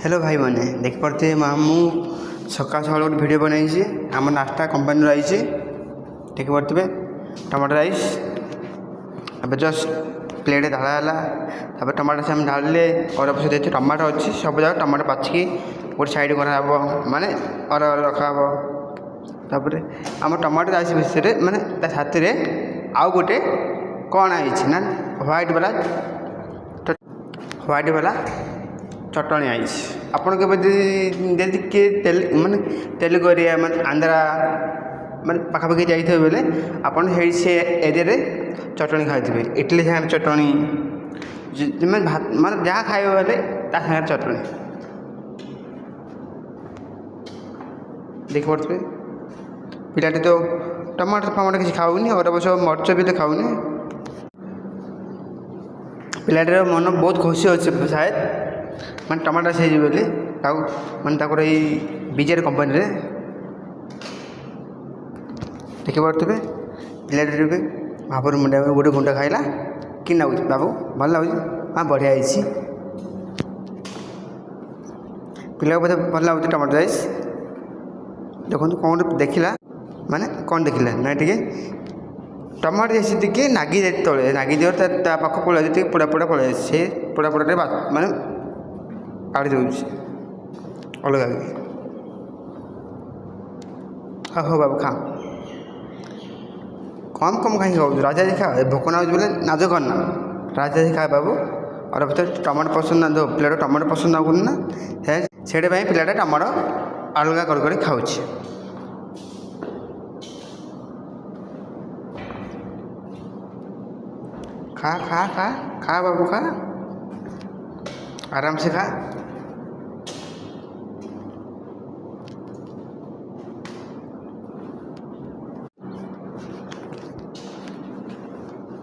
Hello भाई मैंने देख पारे मु सका सका गोटे भिड बनाई आम नास्ता कंपानी आई देख पारे टमाटो राइस अब जस्ट प्लेट ढाला टमाटो से ढाले और पीछे टमाटो अच्छी सब जगह टमाटो बाछिकी गोटे साइड कराब माने अलग अलग रखाब आम टमाटो राइस विषय माने साथी आउ गोटे कौन आई ना ह्वाइट वाला चटणी आई आपड़ के किए माने तेलुगु एरिया माने आंध्रा माने पाखापाखि जाइए बोले आप से एरिया चटणी खाई इडली सागर चटणी माने जहाँ खाइबे बोले ता सागर चटणी देख पारे पिलाटी तो टमाटर फमाटर किसी खाऊनी और अवश्य मर्च भी तो खाऊनी पिलाटीर मन बहुत खुशी अच्छे शायद मैं टमाटर से बोली मैं बीजेर कंपनी देखी पारे पिलाटी भी महापुर मुंडा गोटे गुंडा खाइला कि लगुच बाबू भल लगुच हाँ बढ़िया है पिला बोधे भल लगुच टमाटर राइस देखो कौन देखला माने कौन देखला ना टे टमाटर जैसे टे नागी जाए तले नागी दिवर पाख पड़े पोड़ा पोड़ा पड़े से पोड़ा पोड़ा माने काढ़ी दूसरी अलग हाँ हो बाबू खा कम कम कहीं खाऊ राजा जी खा भोक ना बोले नाज करना राजा जी खा बाबू और भर टमाटो पसंद ना जो पिलाटा टमाटो पसंद ना से पिलाटा टमाटो अलग कर खाऊ खा खा खा खा बाबू खा आराम से खा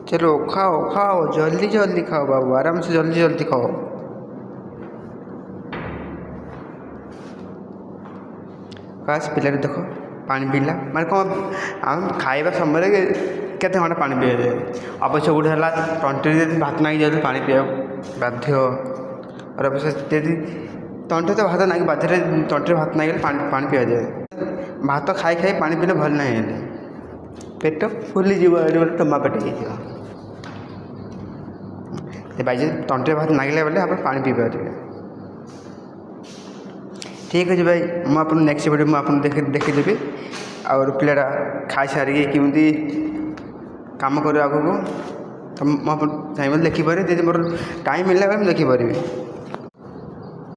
चलो खाओ खाओ जल्दी जल्दी खाओ बाबू आराम से जल्दी जल्दी खाओ काश पिला देख पानी पीला माने कौन आम खाइबा समय केते घंटा पानी पी अवश्य गोटे है तंटे भात नागी जाए पानी पीवा बाध्य और अवश्य तंटे तो भात नागी बाध्य तंटे भात नागी पानी पीवा जाए भात खाई खाई पानी पीले भल ना पेट फुली जीव टमा पेट बाई तंटे भात नागिला बेले आप पानी पी पारे ठीक अच्छे भाई मुझे नेक्स्ट वीडियो मुझे देखीदेवी और पिलाटा खाई सारिकी केमी काम कर आगे तो मुझे चाहिए देखिपारे मोर टाइम मिलला मुझे देखिपारि।